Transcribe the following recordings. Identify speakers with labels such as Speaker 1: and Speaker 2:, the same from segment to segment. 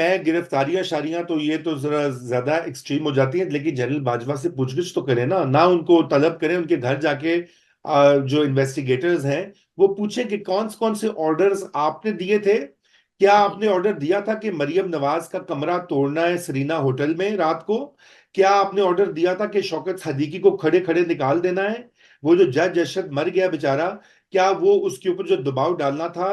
Speaker 1: मैं गिरफ्तारियां शारियां तो ये तो जरा ज्यादा एक्सट्रीम हो जाती है, लेकिन जनरल बाजवा से पूछगिछ तो करें ना उनको तलब करें, उनके घर जाके जो इन्वेस्टिगेटर्स हैं वो पूछें कि कौन से ऑर्डर्स आपने दिए थे। क्या
Speaker 2: जी।
Speaker 1: आपने ऑर्डर दिया था कि मरियम नवाज का कमरा तोड़ना है सरीना होटल में रात को? क्या आपने ऑर्डर दिया था कि शौकत सदीकी को खड़े खड़े निकाल देना है? वो जो जज अशरफ मर गया बेचारा, क्या वो उसके ऊपर जो दबाव डालना था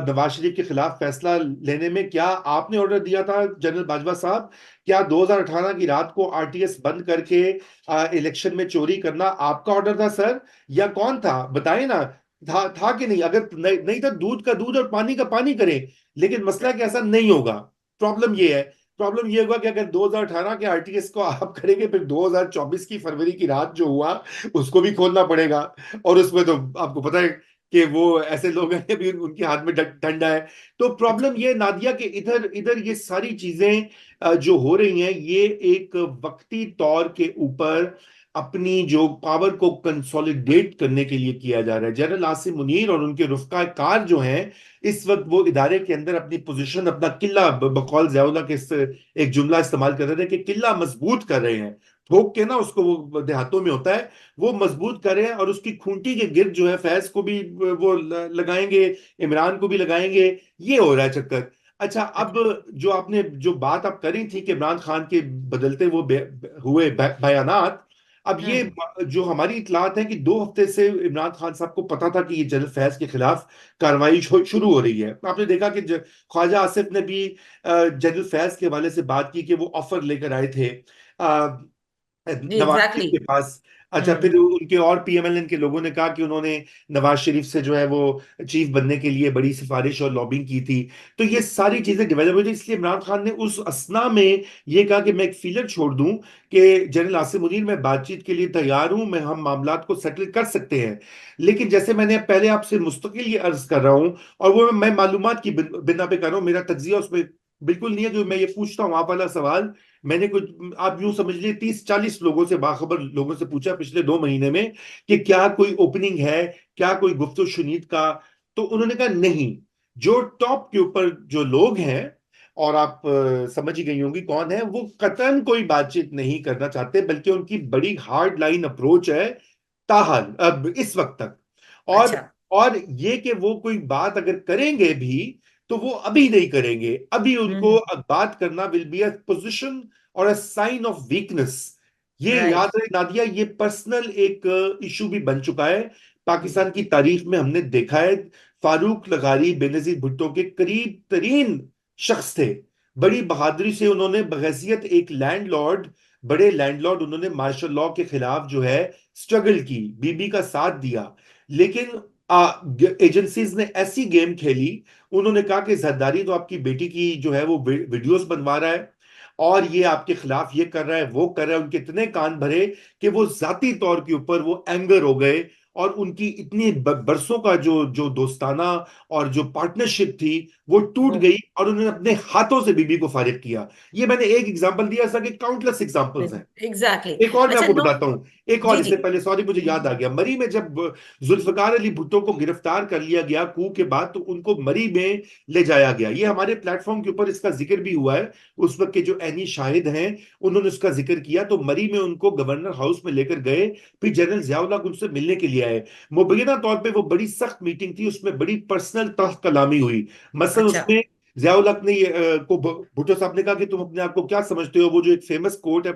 Speaker 1: नवाज शरीफ के खिलाफ फैसला लेने में, क्या आपने ऑर्डर दिया था जनरल बाजवा साहब? क्या 2018 की रात को आरटीएस बंद करके इलेक्शन में चोरी करना आपका ऑर्डर था सर? या कौन था, बताएं ना। था कि नहीं? अगर नहीं था, दूध का दूध और पानी का पानी करें। लेकिन मसला है कि ऐसा नहीं होगा। प्रॉब्लम ये है, प्रॉब्लम ये होगा कि अगर 2018 के आरटीएस को आप करेंगे, फिर 2024 की फरवरी की रात जो हुआ उसको भी खोलना पड़ेगा। और उसमें तो आपको पता है कि वो ऐसे लोग हैं, अभी उनके हाथ में डंडा है। तो
Speaker 2: अच्छा।
Speaker 1: प्रॉब्लम ये नादिया कि इधर इधर ये सारी चीजें जो हो रही हैं, ये एक वक्ती तौर के ऊपर अपनी जो पावर को कंसोलिडेट करने के लिए किया जा रहा है। जनरल आसिम मुनीर और उनके रुफका कार जो हैं, इस वक्त वो इदारे के अंदर अपनी पोजीशन, अपना किला, बकौल ज़ियाउल्लाह के एक जुमला इस्तेमाल कर रहे थे कि किला मजबूत कर रहे हैं। ठोक के ना उसको, वो देहातों में होता है, वो मजबूत कर रहे हैं। और उसकी खूंटी के गिर्द जो है फैज को भी वो लगाएंगे, इमरान को भी लगाएंगे। ये हो रहा है चक्कर। अच्छा, अब
Speaker 2: अच्छा।
Speaker 1: जो आपने जो बात आप करी थी कि इमरान खान के बदलते वो हुए बयानात, अब ये
Speaker 2: हम्म।
Speaker 1: जो हमारी इतलात है कि 2 हफ्ते से इमरान खान साहब को पता था कि ये जनरल फैज के खिलाफ कार्रवाई शुरू हो रही है। आपने देखा कि ख्वाजा आसिफ ने भी जनरल फैज के हवाले से बात की कि वो ऑफर लेकर आए थे
Speaker 2: जी,
Speaker 1: नवाज शरीफ
Speaker 2: एग्जैक्टली।
Speaker 1: के पास। अच्छा, फिर
Speaker 2: हम्म।
Speaker 1: उनके और पीएमएलएन के लोगों ने कहा कि उन्होंने नवाज शरीफ से जो है वो चीफ बनने के लिए बड़ी सिफारिश और लॉबिंग की थी। तो ये सारी चीजें डेवलप हुई थी, इसलिए इमरान खान ने उस असना में ये कहा कि मैं एक फीलर छोड़ दूं कि जनरल आसिम मुनीर, मैं बातचीत के लिए तैयार हूं, मैं हम मामलात को सेटल कर सकते हैं। लेकिन जैसे मैंने पहले आपसे मुस्तकिल ये अर्ज कर रहा हूं, और वो मैं मालूमात की बिना पे कर रहा हूं, मेरा तज्जिया उसमें बिल्कुल नहीं है कि मैं ये पूछता हूं आप वाला सवाल। मैंने कुछ, आप यूं समझ लीजिए, 30-40 लोगों से, बाखबर लोगों से पूछा पिछले 2 महीने में कि क्या कोई ओपनिंग है, क्या कोई गुफ्तो शुनीद का। तो उन्होंने कहा नहीं। जो टॉप के ऊपर जो लोग हैं, और आप समझ ही गई होंगी कौन है वो, कतन कोई बातचीत नहीं करना चाहते, बल्कि उनकी बड़ी हार्ड लाइन अप्रोच है ताहाल अब इस वक्त तक। और
Speaker 2: अच्छा।
Speaker 1: और ये कि वो कोई बात अगर करेंगे भी, तो वो अभी नहीं करेंगे। अभी उनको
Speaker 2: हम्म।
Speaker 1: बात करना विल बी अ पोजिशन और अ साइन ऑफ वीकनेस। ये याद
Speaker 2: राइट।
Speaker 1: रहे नादिया, ये पर्सनल एक इशू भी बन चुका है।
Speaker 2: जी।
Speaker 1: पाकिस्तान की तारीख में हमने देखा है, फारूक लगारी बेनजीर भुट्टो के करीब तरीन शख्स थे। बड़ी बहादुरी से उन्होंने बहैसियत एक लैंडलॉर्ड, बड़े लैंडलॉर्ड, उन्होंने मार्शल लॉ के खिलाफ जो है स्ट्रगल की, बीबी का साथ दिया। लेकिन एजेंसीज ने ऐसी गेम खेली, उन्होंने कहा कि जरदारी तो आपकी बेटी की जो है वो वीडियोस बनवा रहा है, और ये आपके खिलाफ ये कर रहा है, वो कर रहा है। उनके इतने कान भरे कि वो जाती तौर के ऊपर वो एंगर हो गए, और उनकी इतनी बरसों का जो जो दोस्ताना और जो पार्टनरशिप थी वो टूट
Speaker 2: वो।
Speaker 1: गई, और उन्होंने अपने हाथों से बीबी को फारिग किया। ये मैंने एक एग्जांपल दिया, ऐसा कि काउंटलेस एग्जांपल्स हैं।
Speaker 2: एग्जैक्टली।
Speaker 1: एक और मैं
Speaker 2: अच्छा,
Speaker 1: आपको
Speaker 2: नो।
Speaker 1: बताता हूं, एक और,
Speaker 2: जी, जी।
Speaker 1: इससे पहले सॉरी मुझे याद आ गया, मरी में जब जुल्फकार अली भुट्टो को गिरफ्तार कर लिया गया कू के बाद, तो उनको मरी में ले जाया गया। ये हमारे प्लेटफॉर्म के ऊपर इसका जिक्र भी हुआ है। उस वक्त के जो एनी शाहिद हैं, उन्होंने उसका जिक्र किया। तो मरी में उनको गवर्नर हाउस में लेकर गए, फिर जनरल जियाउल्लाह उनसे मिलने के लिए आए। मुबैना तौर पर वो बड़ी सख्त मीटिंग थी, उसमें बड़ी पर्सनल तह कलामी हुई। मसलन
Speaker 2: अच्छा।
Speaker 1: उसमें जियाउल हक ने भुट्टो साहब ने कहा कि तुम अपने आप को क्या समझते हो, वो जो एक फेमस कोट है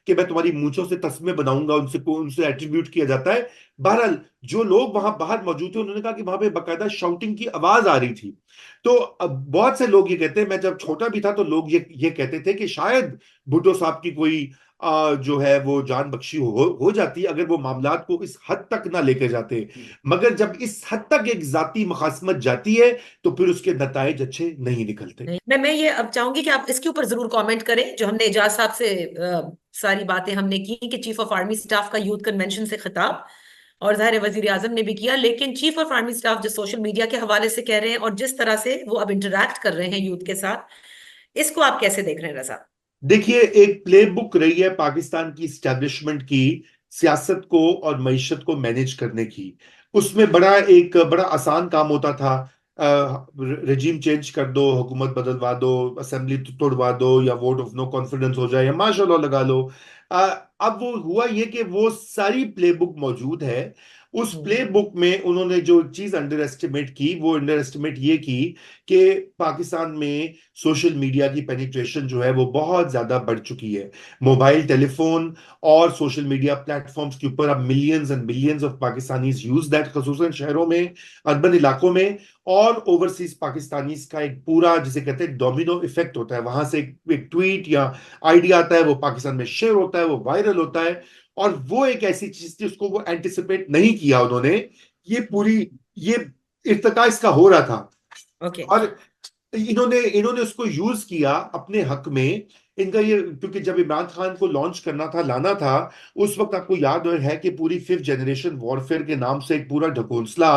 Speaker 1: कि मैं तुम्हारी मूंछों से तस्मे बनाऊंगा, उनसे उनसे एट्रीब्यूट किया जाता है। बहरहाल, जो लोग वहां बाहर मौजूद थे, उन्होंने कहा कि वहां पे बकायदा शाउटिंग की आवाज आ रही थी। तो अब बहुत से लोग ये कहते हैं, मैं जब छोटा भी था तो लोग ये कहते थे कि शायद भुट्टो साहब की कोई जो है वो जान बख्शी हो जाती अगर वो मामलात को इस हद तक ना लेके जाते। मगर जब इस हद तक एक जाती मुखासमत जाती है, तो फिर उसके नताइज अच्छे नहीं निकलते।
Speaker 2: नहीं, मैं ये अब चाहूंगी कि आप इसके ऊपर जरूर कमेंट करें, जो हमने एजाज साहब से सारी बातें हमने की कि चीफ ऑफ आर्मी स्टाफ का यूथ कन्वेंशन से खिताब, और ज़ाहिर वजीर आजम ने भी किया, लेकिन चीफ ऑफ आर्मी स्टाफ जो सोशल मीडिया के हवाले से कह रहे हैं और जिस तरह से वो अब इंटरेक्ट कर रहे हैं यूथ के साथ, इसको आप कैसे देख रहे हैं रजा?
Speaker 1: देखिए, एक प्ले बुक रही है पाकिस्तान की स्टैब्लिशमेंट की सियासत को और मईशत को मैनेज करने की। उसमें बड़ा आसान काम होता था रजीम चेंज कर दो, हुकूमत बदलवा दो, असेंबली तोड़वा दो, या वोट ऑफ नो कॉन्फिडेंस हो जाए, या मार्शल लॉ लगा लो। अब वो हुआ ये कि वो सारी प्लेबुक मौजूद है। उस
Speaker 2: हम्म।
Speaker 1: प्ले बुक में उन्होंने जो चीज अंडर एस्टिमेट की, वो अंडर एस्टिमेट ये की कि पाकिस्तान में सोशल मीडिया की पेनिट्रेशन जो है वो बहुत ज्यादा बढ़ चुकी है। मोबाइल टेलीफोन और सोशल मीडिया प्लेटफॉर्म्स के ऊपर अब millions and millions of Pakistanis use that, खसूसन शहरों में, अर्बन इलाकों में। और ओवरसीज पाकिस्तानीज का एक पूरा, जिसे कहते हैं डोमिनो इफेक्ट होता है, वहां से एक ट्वीट या आइडिया आता है, वो पाकिस्तान में शेयर होता है, वो वायरल होता है। और वो एक ऐसी चीज थी, उसको वो एंटिसिपेट नहीं किया उन्होंने। ये पूरी, ये इर्तिका इसका हो रहा था।
Speaker 2: ओके।
Speaker 1: और इन्होंने इन्होंने उसको यूज किया अपने हक में। इनका ये, क्योंकि जब इमरान खान को लॉन्च करना था, लाना था, उस वक्त आपको याद है कि पूरी फिफ्थ जनरेशन वॉरफेयर के नाम से एक पूरा ढकोसला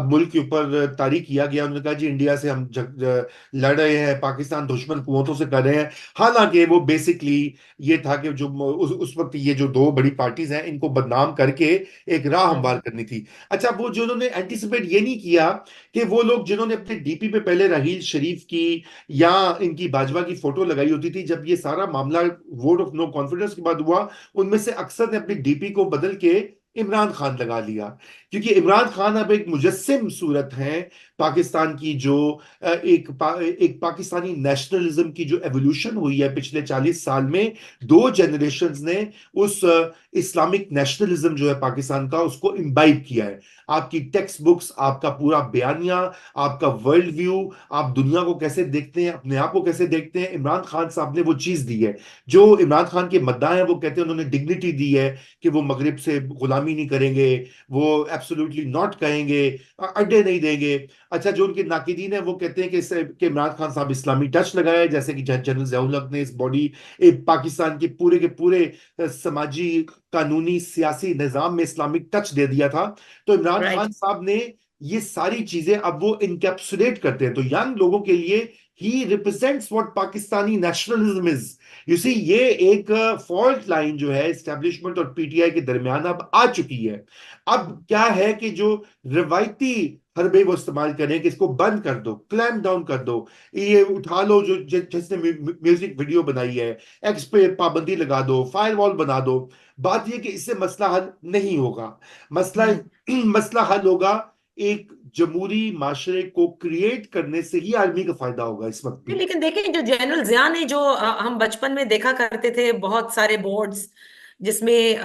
Speaker 1: मुल्क के ऊपर तारी किया गया। उन्होंने कहा जी इंडिया से हम लड़ रहे हैं, पाकिस्तान दुश्मन कुवतों से कर रहे हैं। हालांकि वो बेसिकली ये था कि जो उस वक्त ये जो दो बड़ी पार्टीज हैं, इनको बदनाम करके एक राह हमवार
Speaker 2: हम्म।
Speaker 1: करनी थी। अच्छा, वो जो उन्होंने एंटिसिपेट ये नहीं किया कि वो लोग जिन्होंने अपने डीपी पे पहले राहील शरीफ की या इनकी बाजवा की फोटो लगाई होती थी, जब ये सारा मामला वोट ऑफ नो कॉन्फिडेंस के बाद हुआ, उनमें से अक्सर ने अपनी डीपी को बदल के इमरान खान लगा लिया। क्योंकि इमरान खान अब एक मुजस्सिम सूरत है पाकिस्तान की, जो एक पाकिस्तानी नेशनलिज्म की जो एवोल्यूशन हुई है पिछले 40 साल में। दो जनरेशन्स ने उस इस्लामिक नेशनलिज्म जो है पाकिस्तान का, उसको इम्बाइब किया है। आपकी टेक्स्ट बुक्स, आपका पूरा बयानिया, आपका वर्ल्ड व्यू, आप दुनिया को कैसे देखते हैं, अपने आप को कैसे देखते हैं, इमरान खान साहब ने वो चीज दी है। जो इमरान खान के मद्दाह हैं वो कहते हैं उन्होंने डिग्निटी दी है कि वो मगरिब से गुलामी नहीं करेंगे, वो एब्सोल्युटली नॉट कहेंगे, अड्डे नहीं देंगे। अच्छा, जो उनके नाकिदीन है वो कहते हैं कि इमरान खान साहब इस्लामी टच लगाया है, जैसे कि जनरल ज़ियाउल हक ने इस बॉडी, पाकिस्तान के पूरे समाजी, कानूनी, सियासी निजाम में इस्लामिक टच दे दिया था। तो इमरान
Speaker 2: राइट।
Speaker 1: खान साहब ने ये सारी चीजें अब वो इनकैप्सुलेट करते हैं। तो यंग लोगों के लिए ही represents what Pakistani nationalism is. You see, ये एक फॉल्ट लाइन जो है एस्टेब्लिशमेंट और पीटीआई के दरमियान अब आ चुकी है। अब क्या है कि जो रिवायती हरबे वो इस्तेमाल करें कि इसको बंद कर दो, क्लैम डाउन कर दो, ये उठा लो, जो जिसने म्यूजिक वीडियो बनाई है, एक्स पे पाबंदी लगा दो, फायरवॉल बना दो। बात यह कि इससे मसला हल नहीं होगा। मसला
Speaker 2: हम्म।
Speaker 1: मसला हल होगा एक जमहूरी माशरे को क्रिएट करने से ही आर्मी का फायदा होगा इस वक्त
Speaker 2: नहीं,
Speaker 1: भी।
Speaker 2: लेकिन देखें जो जनरल जिया ने, जो हम बचपन में देखा करते थे बहुत सारे बोर्ड्स जिसमें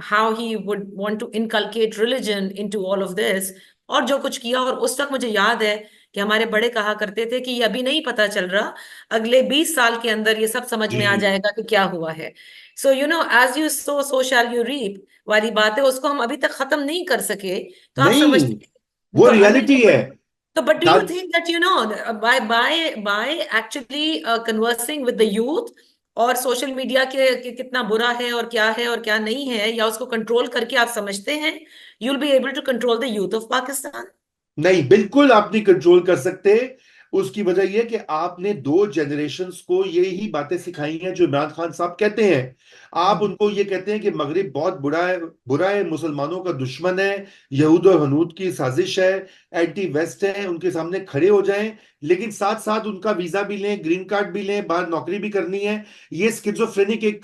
Speaker 2: how he would want to inculcate religion into all of this, और जो कुछ किया। और उस वक्त मुझे याद है कि हमारे बड़े कहा करते थे कि ये अभी नहीं पता चल रहा, अगले 20 साल के अंदर ये सब समझ में आ
Speaker 1: जी।
Speaker 2: जाएगा कि क्या हुआ है। So as you sow so shall you reap वाली बात है, उसको हम अभी तक खत्म नहीं कर सके। तो आप
Speaker 1: नहीं,
Speaker 2: समझते,
Speaker 1: वो
Speaker 2: तो
Speaker 1: रियलिटी है।
Speaker 2: बिल्कुल। So, but do you
Speaker 1: दाद
Speaker 2: think that by actually conversing with the youth और सोशल मीडिया के कितना बुरा है और क्या नहीं है, या उसको कंट्रोल करके आप समझते हैं you'll be able to control the youth of Pakistan?
Speaker 1: नहीं, बिल्कुल आप नहीं कंट्रोल कर सकते। उसकी वजह यह कि आपने दो जनरेशन्स को यही बातें सिखाई हैं जो इमरान खान साहब कहते हैं। आप
Speaker 2: हम्म।
Speaker 1: उनको ये कहते हैं कि मगरिब बहुत बुरा है, मुसलमानों का दुश्मन है, यहूद और हनूद की साजिश है, एंटी वेस्ट है, उनके सामने खड़े हो जाएं। लेकिन साथ साथ उनका वीजा भी लें, ग्रीन कार्ड भी लें, बाहर नौकरी भी करनी है। ये स्किज़ोफ्रेनिक एक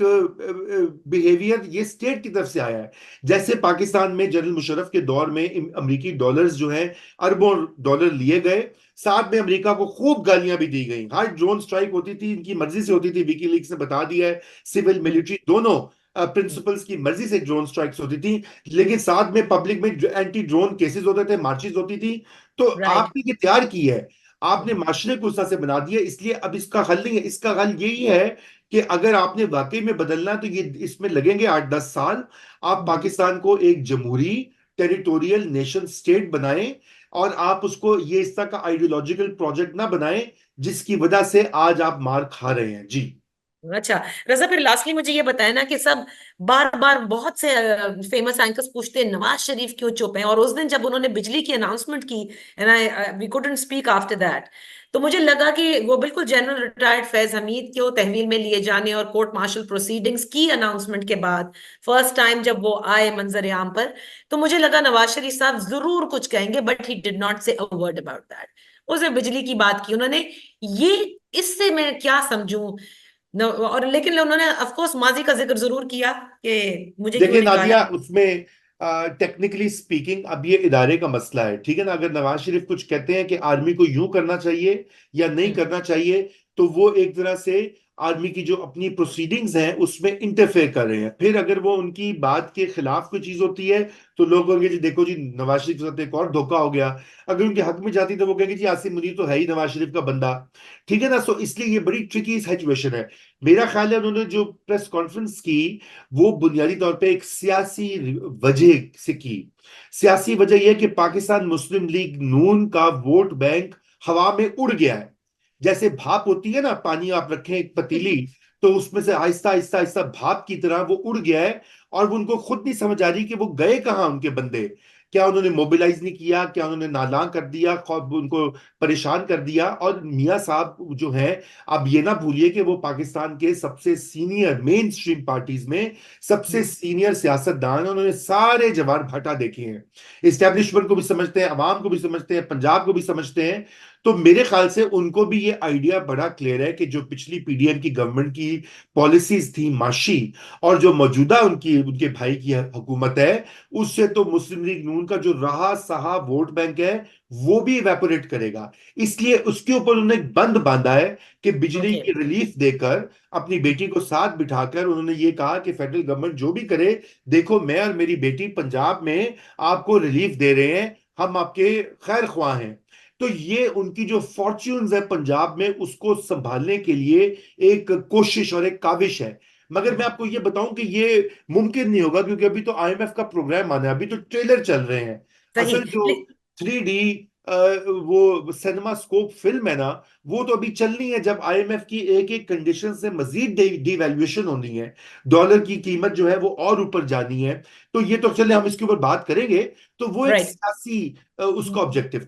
Speaker 1: बिहेवियर ये स्टेट की तरफ से आया है। जैसे पाकिस्तान में जनरल मुशर्रफ के दौर में अमरीकी डॉलर्स जो हैं, अरबों डॉलर लिए गए, साथ में अमेरिका को खूब गालियां भी दी गई। हर ड्रोन स्ट्राइक होती थी, इनकी मर्जी से होती थी, विकीलीक्स ने बता दिया है। सिविल
Speaker 2: हम्म।
Speaker 1: मिलिट्री दोनों प्रिंसिपल्स की मर्जी से ड्रोन स्ट्राइक्स होती थी। लेकिन साथ में पब्लिक में एंटी ड्रोन केसेस होते थे, मार्चेस होती थी। तो
Speaker 2: राइट।
Speaker 1: आपने ये तैयार की है, आपने माशरे को उस तरह से बना दिया। इसलिए अब इसका हल नहीं है, इसका हल यही है कि अगर आपने वाकई में बदलना है तो ये इसमें लगेंगे 8-10 साल। आप पाकिस्तान को एक जमहूरी टेरिटोरियल नेशन स्टेट बनाएं, और आप उसको ये इस तरह का आइडियोलॉजिकल प्रोजेक्ट ना बनाएं जिसकी वजह से आज आप मार खा रहे हैं। जी।
Speaker 2: अच्छा, रजा, फिर लास्टली मुझे ये बताया ना कि सब बार बार बहुत से फेमस एंकर्स पूछते हैं नवाज शरीफ क्यों चुप हैं, और उस दिन जब उन्होंने बिजली की अनाउंसमेंट की, and I we couldn't speak after that, तो मुझे लगा कि वो बिल्कुल जनरल रिटायर्ड फैज हमीद को तहवील में लिए जाने और कोर्ट मार्शल प्रोसीडिंग्स की अनाउंसमेंट के बाद फर्स्ट टाइम जब वो आए मंजर आम पर, तो मुझे लगा नवाज शरीफ साहब जरूर कुछ कहेंगे, बट ही डिड नॉट से अ वर्ड अबाउट दैट। उसने बिजली की बात की उन्होंने, ये इससे मैं क्या समझूं और लेकिन उन्होंने ऑफ कोर्स माजी का जिक्र जरूर किया कि मुझे क्यों
Speaker 1: देखिए
Speaker 2: निकाला।
Speaker 1: नादिया, उसमें टेक्निकली स्पीकिंग अब ये इदारे का मसला है, ठीक है ना। अगर नवाज शरीफ कुछ कहते हैं कि आर्मी को यूं करना चाहिए या नहीं
Speaker 2: हम्म।
Speaker 1: करना चाहिए, तो वो एक तरह से आर्मी की जो अपनी प्रोसीडिंग्स हैं उसमें इंटरफेयर कर रहे हैं। फिर अगर वो उनकी बात के खिलाफ कोई चीज होती है तो लोग कहेंगे जी देखो जी, नवाज शरीफ के साथ एक और धोखा हो गया। अगर उनके हक में जाती तो वो कहेंगे जी आसिम मुनीर तो है ही नवाज शरीफ का बंदा, ठीक है ना। सो इसलिए ये बड़ी ट्रिकी सिचुएशन है। मेरा ख्याल है उन्होंने जो प्रेस कॉन्फ्रेंस की वो बुनियादी तौर पे एक सियासी वजह से की। सियासी वजह यह कि पाकिस्तान मुस्लिम लीग नून का वोट बैंक हवा में उड़ गया है। जैसे भाप होती है ना, पानी आप रखें एक पतीली, तो उसमें से आहिस्ता आहिस्ता आहिस्ता भाप की तरह वो उड़ गया है। और वो उनको खुद नहीं समझ आ रही कि वो गए कहाँ उनके बंदे। क्या उन्होंने मोबिलाइज नहीं किया, क्या उन्होंने नालां कर दिया, खौफ उनको परेशान कर दिया। और मियां साहब जो हैं, आप ये ना भूलिए कि वो पाकिस्तान के सबसे सीनियर मेन स्ट्रीम पार्टीज में सबसे सीनियर सियासतदान हैं। उन्होंने सारे जवार भाटा देखे हैं, इस्टेब्लिशमेंट को भी समझते हैं, अवाम को भी समझते हैं, पंजाब को भी समझते हैं। तो मेरे ख्याल से उनको भी ये आइडिया बड़ा क्लियर है कि जो पिछली पीडीएम की गवर्नमेंट की पॉलिसीज थी माशी, और जो मौजूदा उनकी उनके भाई की हुकूमत है, उससे तो मुस्लिम लीग नून का जो रहा सहा वोट बैंक है वो भी इवेपोरेट करेगा। इसलिए उसके ऊपर उन्होंने एक बंद बांधा है कि बिजली
Speaker 2: ओके।
Speaker 1: की रिलीफ देकर अपनी बेटी को साथ बिठाकर उन्होंने ये कहा कि फेडरल गवर्नमेंट जो भी करे, देखो मैं और मेरी बेटी पंजाब में आपको रिलीफ दे रहे हैं, हम आपके खैर ख्वाह हैं। तो ये उनकी जो फॉर्च्यून्स है पंजाब में उसको संभालने के लिए एक कोशिश और एक काविश है। मगर मैं आपको ये बताऊं कि ये मुमकिन नहीं होगा, क्योंकि अभी तो आईएमएफ का प्रोग्राम आना है, अभी तो ट्रेलर चल रहे हैं।
Speaker 2: सही।
Speaker 1: असल जो 3D वो सिनेमा स्कोप फिल्म है ना, वो तो अभी चलनी है जब आईएमएफ की एक एक कंडीशन से मजीद डिवैल्यूएशन होनी है, डॉलर की कीमत जो है वो और ऊपर जानी है। तो ये तो चले, हम इसके ऊपर बात करेंगे। तो वो एक
Speaker 2: राइट।
Speaker 1: सियासी उसका ऑब्जेक्टिव था।